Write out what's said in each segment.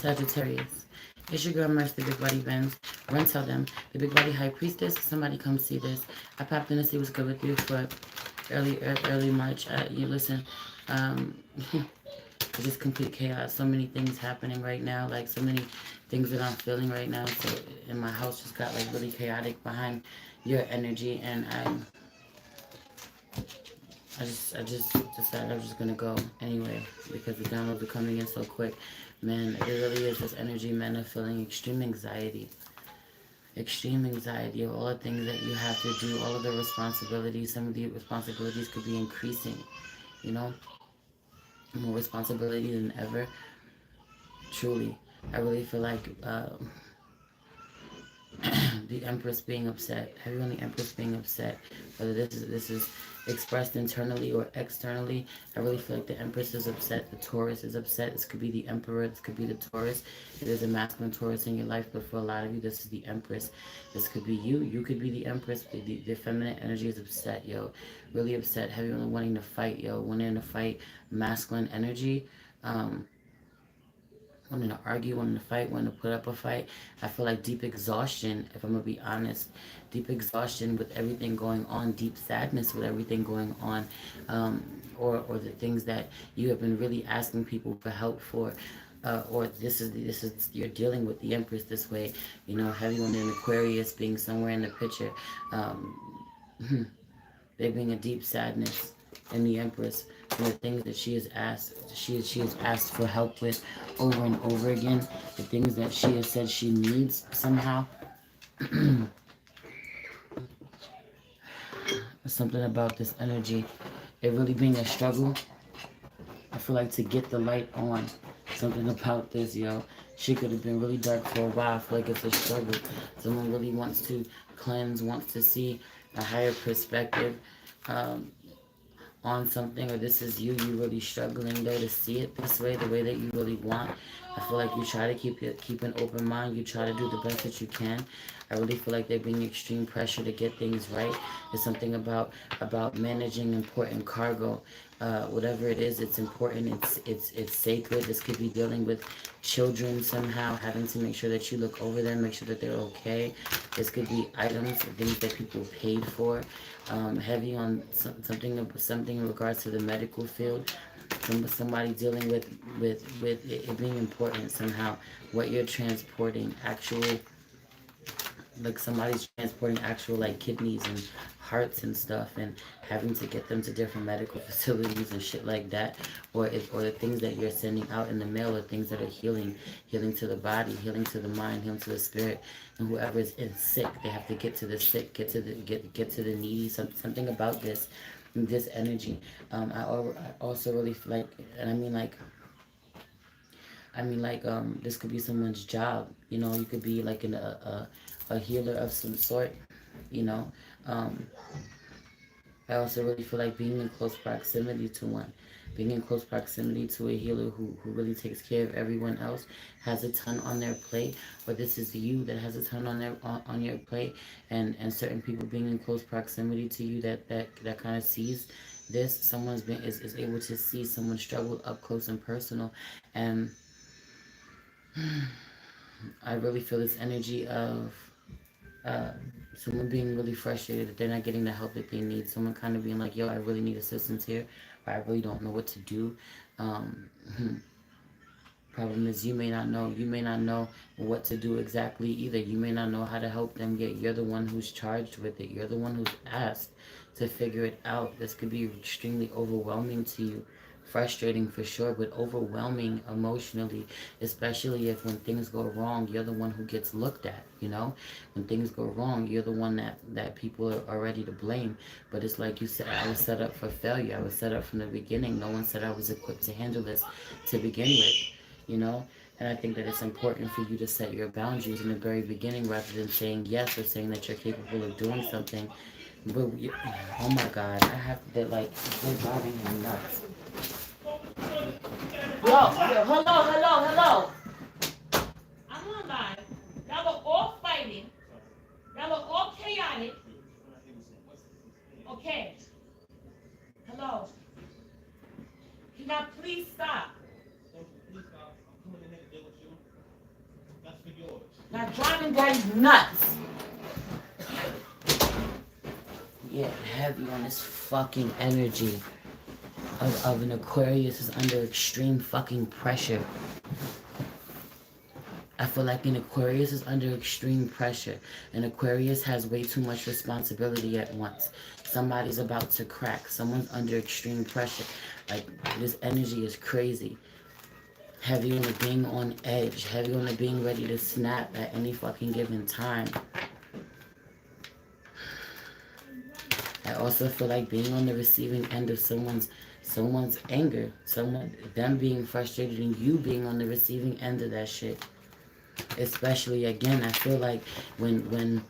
Sagittarius. It's your girl Merch, the Big Body Benz. Run tell them. The Big Body High Priestess. Somebody come see this. I popped in to see what's good with you for early March. You listen. Um, it's just complete chaos. So many things happening right now. Like so many things that I'm feeling right now. So and my house just got like really chaotic behind your energy, and I just decided I was just gonna go anyway because the downloads are coming in so quick. Man, it really is this energy. Men are feeling extreme anxiety of all the things that you have to do, all of the responsibilities. Some of the responsibilities could be increasing, you know, more responsibility than ever. Truly, I really feel like the Empress being upset, everyone the Empress being upset, whether this is expressed internally or externally. I really feel like the Empress is upset, the Taurus is upset. This could be the Emperor, this could be the Taurus. It is a masculine Taurus in your life, but for a lot of you, this is the Empress. This could be you. You could be the Empress. The feminine energy is upset, yo. Really upset. Everyone wanting to fight, yo. Wanting to fight masculine energy. Wanting to argue, wanting to fight, wanting to put up a fight. I feel like deep exhaustion, if I'm going to be honest. Deep exhaustion with everything going on. Deep sadness with everything going on. Or the things that you have been really asking people for help for. Or this is you're dealing with the Empress this way. You know, heavy on an Aquarius being somewhere in the picture. There being a deep sadness in the Empress for the things that she has asked. She has asked for help with over and over again. The things that she has said she needs somehow. Something about this energy, it really being a struggle. I feel like to get the light on. Something about this, yo. She could have been really dark for a while. I feel like it's a struggle. Someone really wants to cleanse, wants to see a higher perspective. On something, or this is you really struggling though to see it this way, the way that you really want. I feel like you try to keep an open mind. You try to do the best that you can. I really feel like there being extreme pressure to get things right. There's something about managing important cargo. Whatever it is, it's important. It's sacred. This could be dealing with children somehow, having to make sure that you look over them, make sure that they're okay. This could be items, things that people paid for. Heavy on something in regards to the medical field. Somebody dealing with it being important somehow. What you're transporting, actual, like somebody's transporting actual like kidneys and hearts and stuff, and having to get them to different medical facilities and shit like that, or the things that you're sending out in the mail are things that are healing to the body, healing to the mind, healing to the spirit. And whoever is sick, they have to get to the sick, get to the needy. Something about this energy. I also really feel like, and this could be someone's job. You know, you could be like a healer of some sort. You know, um, I also really feel like being in close proximity to one, being in close proximity to a healer who really takes care of everyone else, has a ton on their plate, or this is you that has a ton on your plate, and certain people being in close proximity to you that kind of sees this. Is able to see someone struggle up close and personal, and I really feel this energy of uh, someone being really frustrated that they're not getting the help that they need. Someone kind of being like, yo, I really need assistance here, or I really don't know what to do. Um, Problem is, you may not know what to do exactly either. You may not know how to help them, yet you're the one who's charged with it. You're the one who's asked to figure it out. This could be extremely overwhelming to you. Frustrating for sure, but overwhelming emotionally, especially if when things go wrong, you're the one who gets looked at, you know? When things go wrong, you're the one that people are ready to blame. But it's like you said, I was set up for failure. I was set up from the beginning. No one said I was equipped to handle this to begin with, you know? And I think that it's important for you to set your boundaries in the very beginning rather than saying yes or saying that you're capable of doing something. But oh my God, I have to, like, they're driving me nuts. Hello. I'm on live. Y'all were all fighting. Y'all were all chaotic. Okay. Hello. Can y'all please stop? Y'all driving daddy's nuts. Yeah, heavy on this fucking energy of an Aquarius is under extreme fucking pressure. I feel like an Aquarius is under extreme pressure. An Aquarius has way too much responsibility at once. Somebody's about to crack. Someone's under extreme pressure. Like, this energy is crazy. Heavy on the being on edge. Heavy on the being ready to snap at any fucking given time. I also feel like being on the receiving end of someone's anger. Them being frustrated and you being on the receiving end of that shit. Especially, again, I feel like when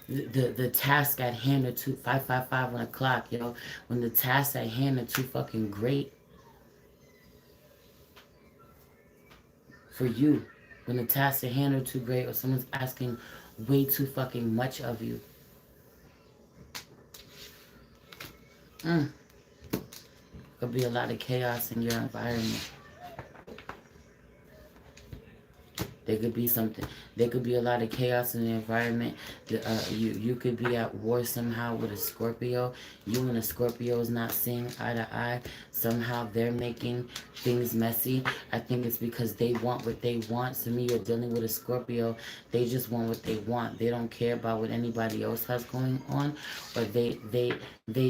the task at hand are 555 on the clock, yo. When the tasks at hand are too fucking great for you. When the tasks at hand are too great, or someone's asking way too fucking much of you. Could be a lot of chaos in your environment. There could be something. There could be a lot of chaos in the environment. You could be at war somehow with a Scorpio. You and a Scorpio is not seeing eye to eye. Somehow they're making things messy. I think it's because they want what they want. To me, you're dealing with a Scorpio. They just want what they want. They don't care about what anybody else has going on, or they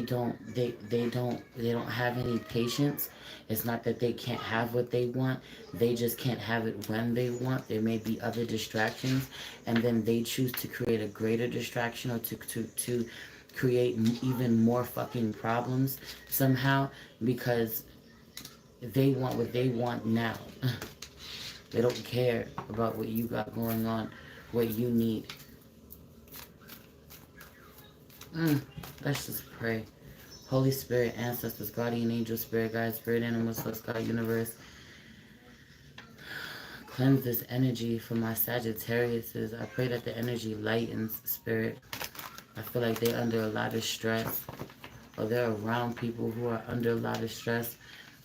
don't have any patience. It's not that they can't have what they want. They just can't have it when they want. There may be other distractions, and then they choose to create a greater distraction, or to create even more fucking problems somehow, because they want what they want now. They don't care about what you got going on, what you need. Let's just pray. Holy Spirit, ancestors, guardian angel, spirit guide, spirit animal, source, God, universe. Cleanse this energy for my Sagittariuses. I pray that the energy lightens, spirit. I feel like they're under a lot of stress, or they're around people who are under a lot of stress,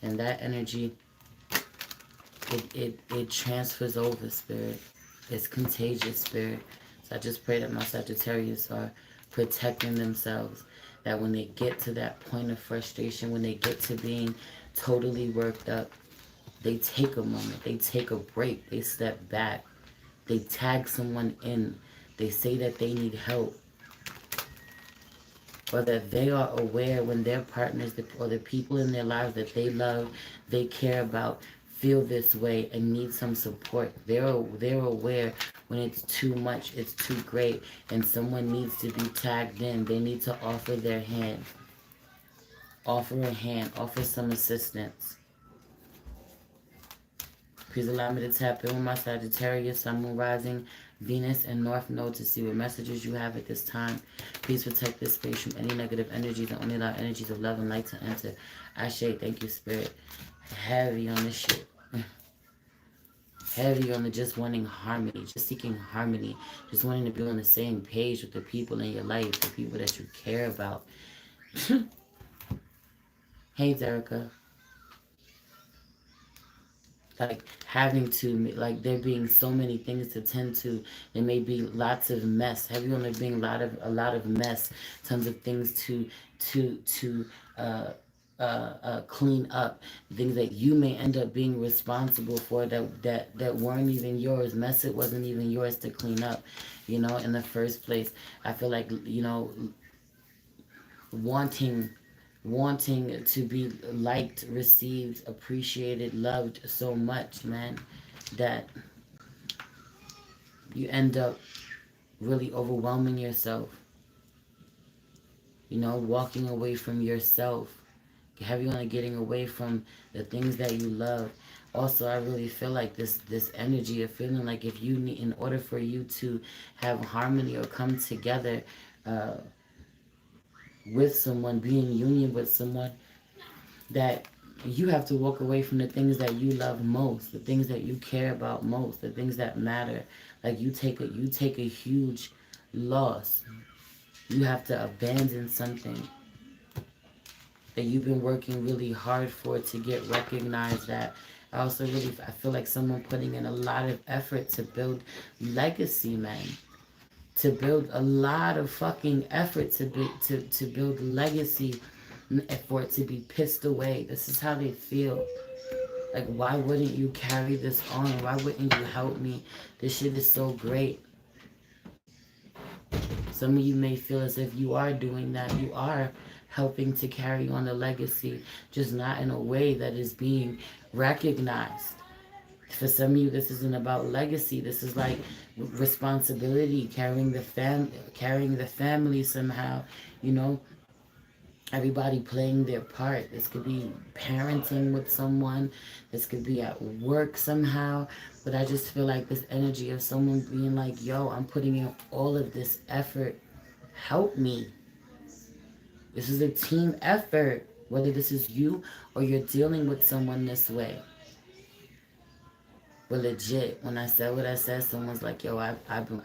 and that energy, it transfers over, spirit. It's contagious, spirit. So I just pray that my Sagittarius are protecting themselves, that when they get to that point of frustration, when they get to being totally worked up, they take a moment, they take a break, they step back, they tag someone in, they say that they need help, or that they are aware when their partners or the people in their lives that they love, they care about, feel this way and need some support. They're aware when it's too much, it's too great, and someone needs to be tagged in. They need to offer their hand. Offer a hand. Offer some assistance. Please allow me to tap in with my Sagittarius, Sun, Moon, Rising, Venus, and North Node to see what messages you have at this time. Please protect this space from any negative energies and only allow energies of love and light to enter. Ashe, thank you, Spirit. Heavy on this shit. Heavy on the just wanting harmony, just seeking harmony, just wanting to be on the same page with the people in your life, the people that you care about. Hey, Zerica. Like having to, like there being so many things to tend to. There may be lots of mess. Heavy on there being a lot of mess, tons of things to clean up, things that you may end up being responsible for that weren't even yours. Mess it wasn't even yours to clean up, in the first place. I feel like, wanting to be liked, received, appreciated, loved so much, man, that you end up really overwhelming yourself, walking away from yourself. Heavy on getting away from the things that you love. Also, I really feel like this energy of feeling like if you need, in order for you to have harmony or come together with someone, be in union with someone, that you have to walk away from the things that you love most, the things that you care about most, the things that matter. Like you take a huge loss. You have to abandon something that you've been working really hard for, to get recognized I also really, I feel like someone putting in a lot of effort to build legacy, man. To build a lot of fucking effort to build legacy, for it to be pissed away. This is how they feel. Like, why wouldn't you carry this on? Why wouldn't you help me? This shit is so great. Some of you may feel as if you are doing that. You are helping to carry on the legacy, just not in a way that is being recognized. For some of you, this isn't about legacy. This is like responsibility, carrying the family somehow. You know, everybody playing their part. This could be parenting with someone. This could be at work somehow. But I just feel like this energy of someone being like, yo, I'm putting in all of this effort. Help me. This is a team effort. Whether this is you or you're dealing with someone this way. But legit, when I said what I said, someone's like, yo, I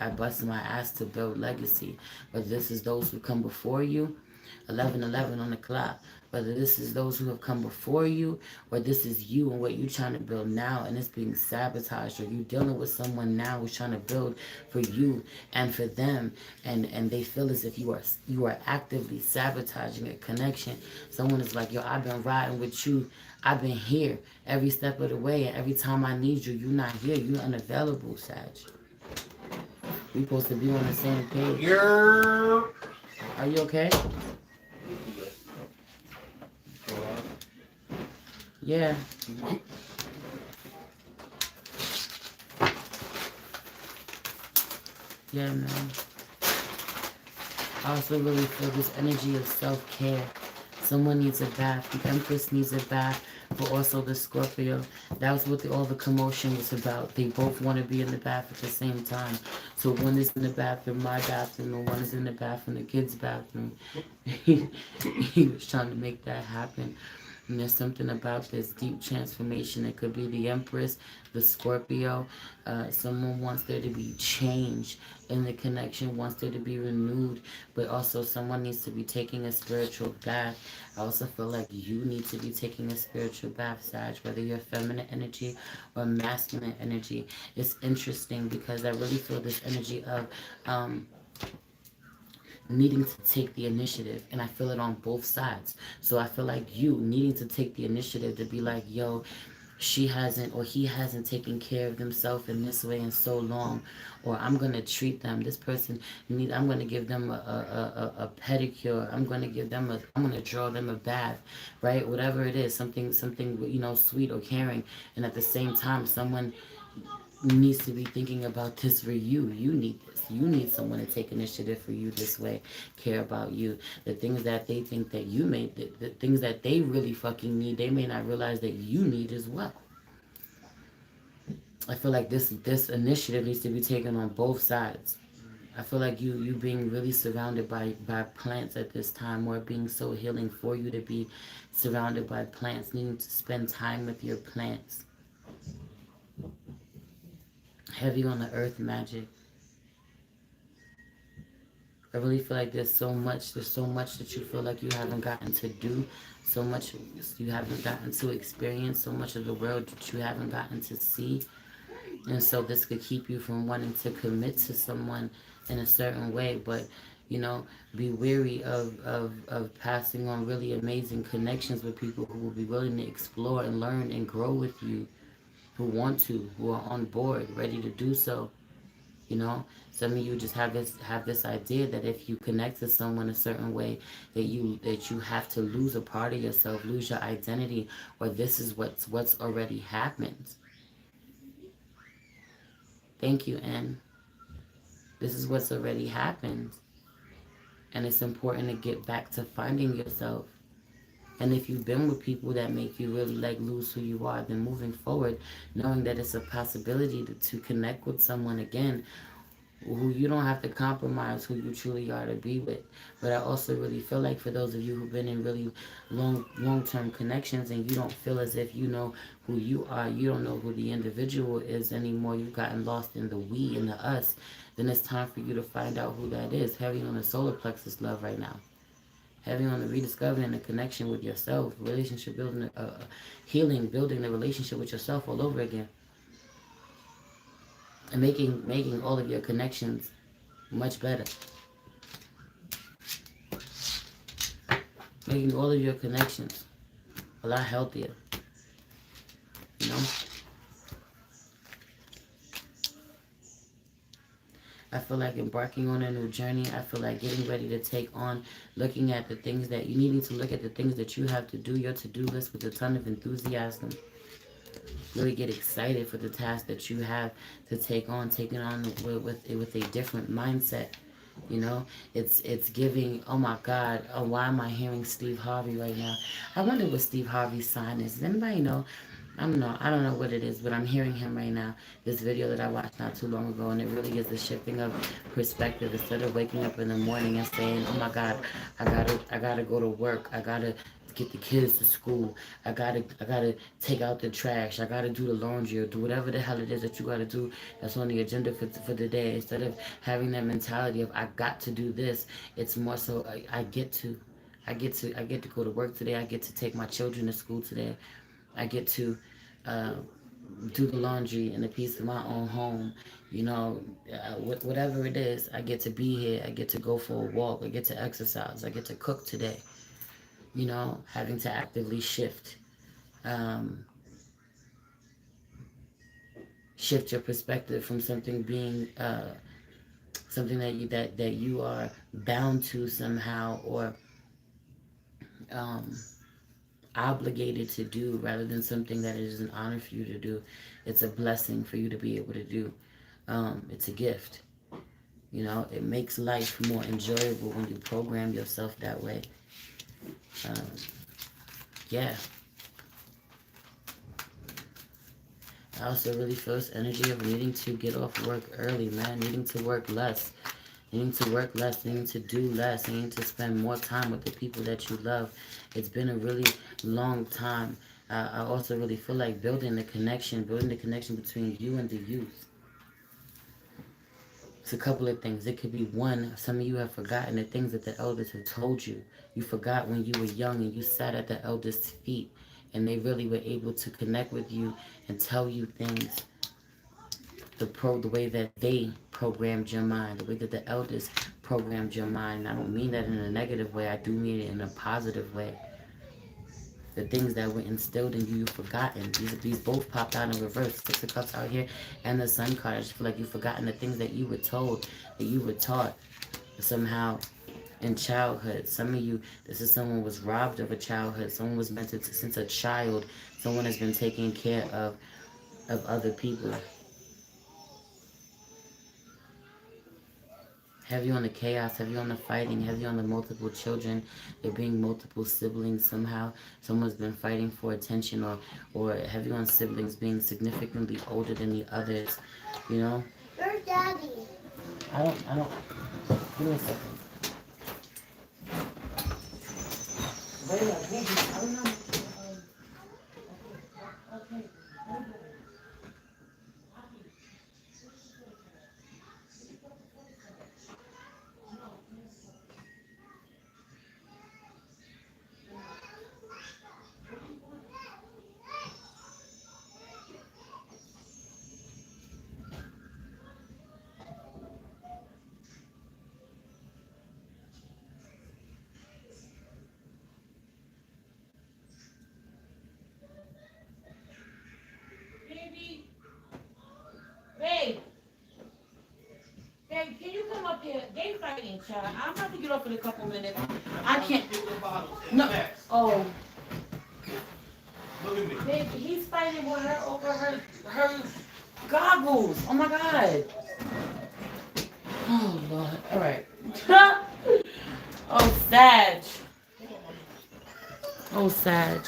busted my ass to build legacy. But this is those who come before you, 11:11 on the clock. Whether this is those who have come before you, or this is you and what you're trying to build now and it's being sabotaged, or you dealing with someone now who's trying to build for you and for them, and they feel as if you are actively sabotaging a connection. Someone is like, yo, I've been riding with you. I've been here every step of the way, and every time I need you, you're not here. You're unavailable, Sag. We supposed to be on the same page. Yeah. Are you okay? Yeah. Yeah, man. I also really feel this energy of self-care. Someone needs a bath. The Empress needs a bath, but also the Scorpio. That was what all the commotion was about. They both want to be in the bath at the same time. So one is in the bathroom, my bathroom, and one is in the bathroom, the kid's bathroom. He was trying to make that happen. And there's something about this deep transformation. It could be the Empress, the Scorpio. Someone wants there to be change in the connection, wants there to be renewed, but also someone needs to be taking a spiritual bath. I also feel like you need to be taking a spiritual bath, Sag, whether you're feminine energy or masculine energy. It's interesting because I really feel this energy of needing to take the initiative, and I feel it on both sides. So I feel like you needing to take the initiative to be like, yo, she hasn't or he hasn't taken care of themselves in this way in so long, or I'm gonna treat them, this person I'm gonna give them a pedicure, I'm gonna draw them a bath, right? Whatever it is, something sweet or caring. And at the same time, someone needs to be thinking about this for you. You need this. You need someone to take initiative for you this way, care about you. The things that they think that you may, the things that they really fucking need, they may not realize that you need as well. I feel like this initiative needs to be taken on both sides. I feel like you being really surrounded by plants at this time, or being so healing for you to be surrounded by plants, needing to spend time with your plants. Heavy on the earth magic. I really feel like there's so much that you feel like you haven't gotten to do, so much you haven't gotten to experience, so much of the world that you haven't gotten to see. And so this could keep you from wanting to commit to someone in a certain way, but be wary of passing on really amazing connections with people who will be willing to explore and learn and grow with you, who are on board, ready to do so. Some of you just have this idea that if you connect to someone a certain way, that you have to lose a part of yourself, lose your identity, or this is what's already happened. Thank you, Anne. This is what's already happened. And it's important to get back to finding yourself. And if you've been with people that make you really lose who you are, then moving forward, knowing that it's a possibility to connect with someone again who you don't have to compromise who you truly are to be with. But I also really feel like for those of you who've been in really long-term connections and you don't feel as if you know who you are, you don't know who the individual is anymore, you've gotten lost in the we and the us, then it's time for you to find out who that is. Heavy on the solar plexus love right now. Heavy on the rediscovering the connection with yourself, relationship building, healing, building the relationship with yourself all over again, and making all of your connections much better, making all of your connections a lot healthier. You know, I feel like embarking on a new journey. I feel like getting ready to take on, looking at the things that you needing to look at the things that you have to do, your to-do list with a ton of enthusiasm. Really get excited for the task that you have to take on, taking on with a different mindset. You know, it's giving. Oh my God! Oh, why am I hearing Steve Harvey right now? I wonder what Steve Harvey's sign is. Does anybody know? I don't know what it is, but I'm hearing him right now. This video that I watched not too long ago, and it really is a shifting of perspective. Instead of waking up in the morning and saying, "Oh my God, I gotta go to work. I gotta get the kids to school. I gotta take out the trash. I gotta do the laundry or do whatever the hell it is that you gotta do that's on the agenda for the day." Instead of having that mentality of I got to do this, it's more so I get to. I get to go to work today. I get to take my children to school today. I get to uh, do the laundry in the peace of my own home. You know, whatever it is, I get to be here. I get to go for a walk. I get to exercise. I get to cook today. You know, having to actively um, shift your perspective from something being something that you are bound to somehow, or um, obligated to do, rather than something that it is an honor for you to do. It's a blessing for you to be able to do. It's a gift. You know, it makes life more enjoyable when you program yourself that way. Um, yeah. I also really feel this energy of needing to get off work early, man. Needing to work less. Needing to work less. Needing to do less. Needing to spend more time with the people that you love. It's been a really long time. I also really feel like building the connection between you and the youth. It's a couple of things. It could be one, some of you have forgotten the things that the elders have told you. You forgot when you were young and you sat at the elders' feet and they really were able to connect with you and tell you things the way that they programmed your mind, the way that the elders programmed your mind. And I don't mean that in a negative way. I do mean it in a positive way. The things that were instilled in you, you've forgotten. These both popped out in reverse. Six of Cups out here and the Sun card. I just feel like you've forgotten the things that you were told, that you were taught somehow in childhood. Some of you, this is someone was robbed of a childhood. Someone was meant to, since a child, someone has been taking care of other people. Heavy on the chaos, heavy on the fighting, heavy on the multiple children. There being multiple siblings somehow. Someone's been fighting for attention, or heavy on siblings being significantly older than the others. You know? Where's Daddy? I don't, give me a second. I don't know. Okay. Babe, can you come up here? They fighting, child. I'm about to get off in a couple minutes. I can't. No. Oh. Look at me. Babe, he's fighting with her over her goggles. Oh my God. Oh Lord. All right. Oh, Sag. Oh, Sag.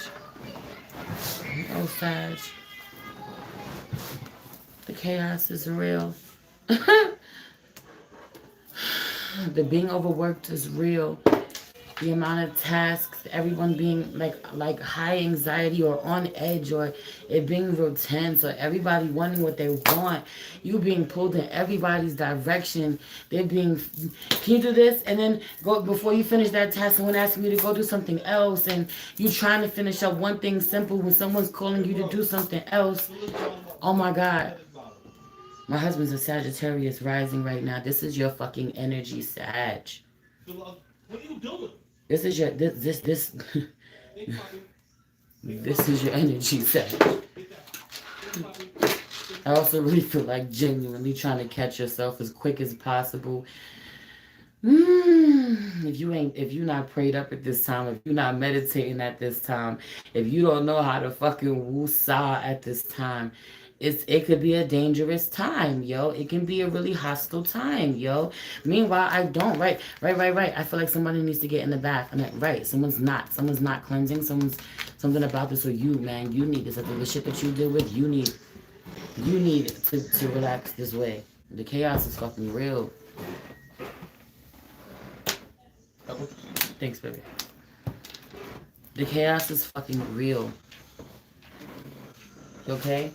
Oh, Sag. The chaos is real. The being overworked is real. the amount of tasks, everyone being like high anxiety or on edge, or it being real tense, or everybody wanting what they want, you being pulled in everybody's direction. They're being, can you do this? And then go before you finish that task, someone asking you to go do something else, and you trying to finish up one thing simple when someone's calling you to do something else. Oh my God. My husband's a Sagittarius rising right now. This is your fucking energy, Sag. What are you doing? This is your this this is your energy, Sag. I also really feel like genuinely trying to catch yourself as quick as possible. If you're not prayed up at this time, if you're not meditating at this time, if you don't know how to fucking woo-saw at this time, it could be a dangerous time, yo. It can be a really hostile time, yo. Meanwhile, I don't. Right. I feel like somebody needs to get in the bath. I'm like, right. Someone's not cleansing. Something about this. Or you, man, you need this. Like the shit that you deal with, you need to relax this way. The chaos is fucking real. Thanks, baby. The chaos is fucking real. Okay?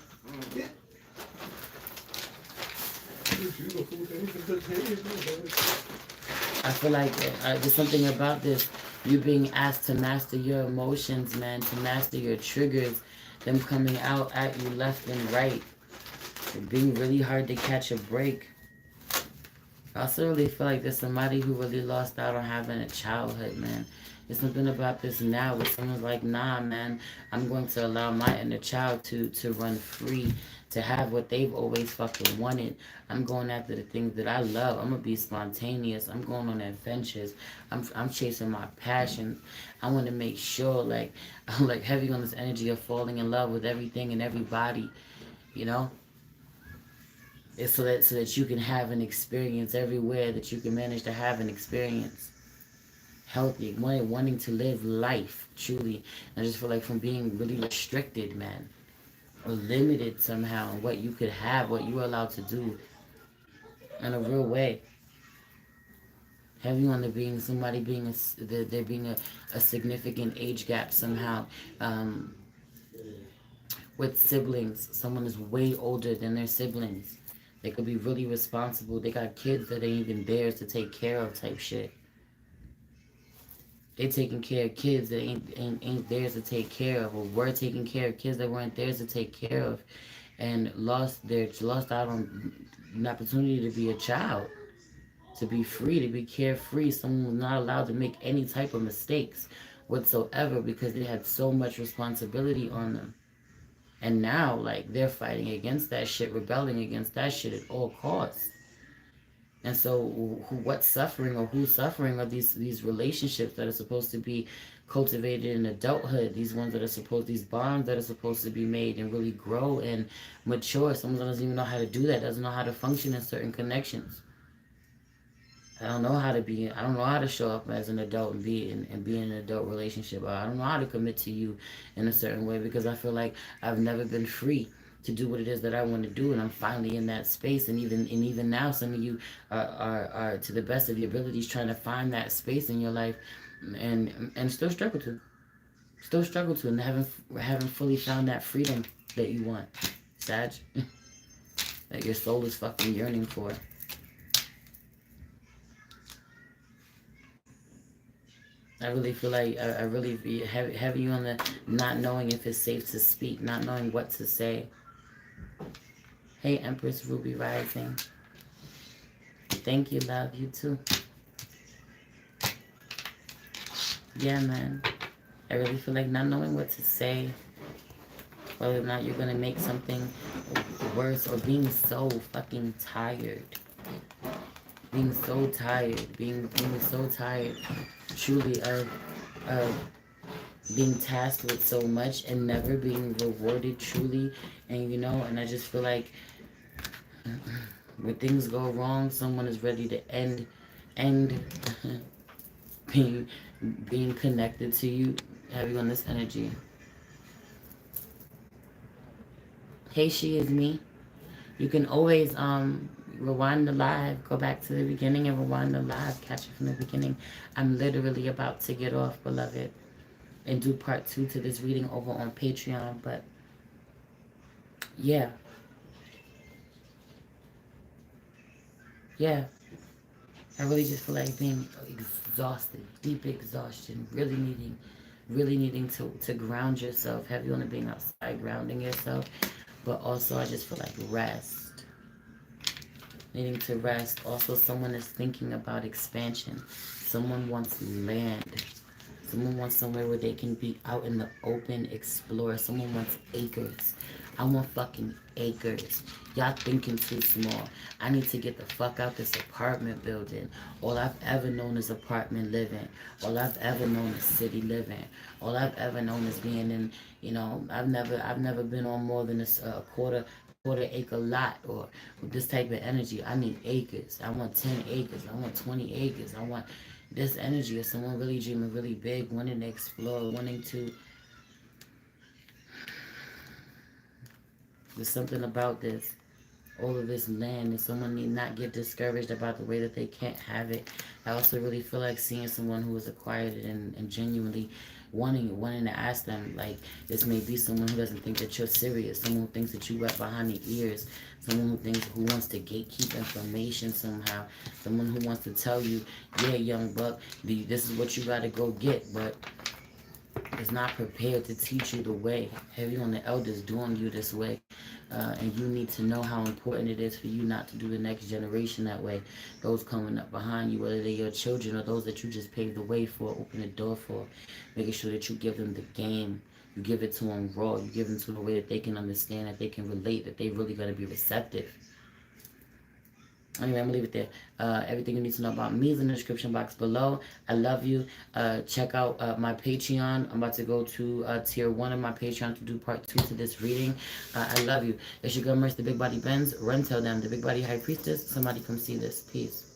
I feel like there's something about this. You being asked to master your emotions, man, to master your triggers, them coming out at you left and right. It being really hard to catch a break. I also really feel like there's somebody who really lost out on having a childhood, man. There's something about this now where someone's like, nah, man, I'm going to allow my inner child to run free, to have what they've always fucking wanted. I'm going after the things that I love. I'm going to be spontaneous. I'm going on adventures. I'm chasing my passion. I want to make sure, like, I'm like heavy on this energy of falling in love with everything and everybody, you know? It's so that you can have an experience everywhere, that you can manage to have an experience. Healthy, wanting to live life, truly. I just feel like from being really restricted, man, or limited somehow in what you could have, what you were allowed to do in a real way. Heavy on there being somebody being there being a significant age gap somehow. With siblings, someone is way older than their siblings. They could be really responsible. They got kids that ain't even theirs to take care of type shit. They taking care of kids that ain't theirs to take care of, or were taking care of kids that weren't theirs to take care of, and lost out on an opportunity to be a child, to be free, to be carefree. Someone was not allowed to make any type of mistakes whatsoever because they had so much responsibility on them. And now, like, they're fighting against that shit, rebelling against that shit at all costs. And so, what's suffering, or who's suffering, are these relationships that are supposed to be cultivated in adulthood. These ones that are these bonds that are supposed to be made and really grow and mature. Someone doesn't even know how to do that. Doesn't know how to function in certain connections. I don't know how to show up as an adult and be in an adult relationship. I don't know how to commit to you in a certain way because I feel like I've never been free to do what it is that I want to do, and I'm finally in that space. And even now, some of you are to the best of your abilities trying to find that space in your life, and still struggle to, and haven't fully found that freedom that you want, Sag, that your soul is fucking yearning for. I really feel like I really have you on the not knowing if it's safe to speak, not knowing what to say. Hey, Empress Ruby Rising. Thank you, love. You too. Yeah, man. I really feel like not knowing what to say, whether or not you're going to make something worse, or being so fucking tired. Being so tired. Being so tired, truly, of being tasked with so much and never being rewarded truly. And and I just feel like when things go wrong, someone is ready to end being connected to you, having on this energy. Hey, she is me. You can always rewind the live, go back to the beginning and rewind the live, catch it from the beginning. I'm literally about to get off, beloved, and do part 2 to this reading over on Patreon. But yeah, yeah, I really just feel like being exhausted, deep exhaustion, really needing to ground yourself, heavy on it being outside, grounding yourself. But also I just feel like rest, needing to rest. Also, someone is thinking about expansion. Someone wants land. Someone wants somewhere where they can be out in the open, explore. Someone wants acres. I want fucking acres. Y'all thinking too small. I need to get the fuck out this apartment building. All I've ever known is apartment living. All I've ever known is city living. All I've ever known is being in, I've never been on more than a quarter acre lot or with this type of energy. I need acres. I want 10 acres. I want 20 acres. I want this energy of someone really dreaming really big, wanting to explore, wanting to. There's something about this, all of this land, and someone need not get discouraged about the way that they can't have it. I also really feel like seeing someone who has acquired it and genuinely wanting to ask them, like, this may be someone who doesn't think that you're serious, someone who thinks that you wet behind the ears, someone who wants to gatekeep information somehow, someone who wants to tell you, yeah, young buck, this is what you got to go get, but is not prepared to teach you the way. Heavy on the elders doing you this way. And you need to know how important it is for you not to do the next generation that way. Those coming up behind you, whether they're your children or those that you just paved the way for, open the door for. Making sure that you give them the game. You give it to them raw. You give them to the way that they can understand, that they can relate, that they really got to be receptive. Anyway, I'm going to leave it there. Everything you need to know about me is in the description box below. I love you. Check out my Patreon. I'm about to go to tier 1 of my Patreon to do part 2 to this reading. I love you. It's your girl, Mercy, the Big Body Benz. Run, tell them, the Big Body High Priestess. Somebody come see this. Peace.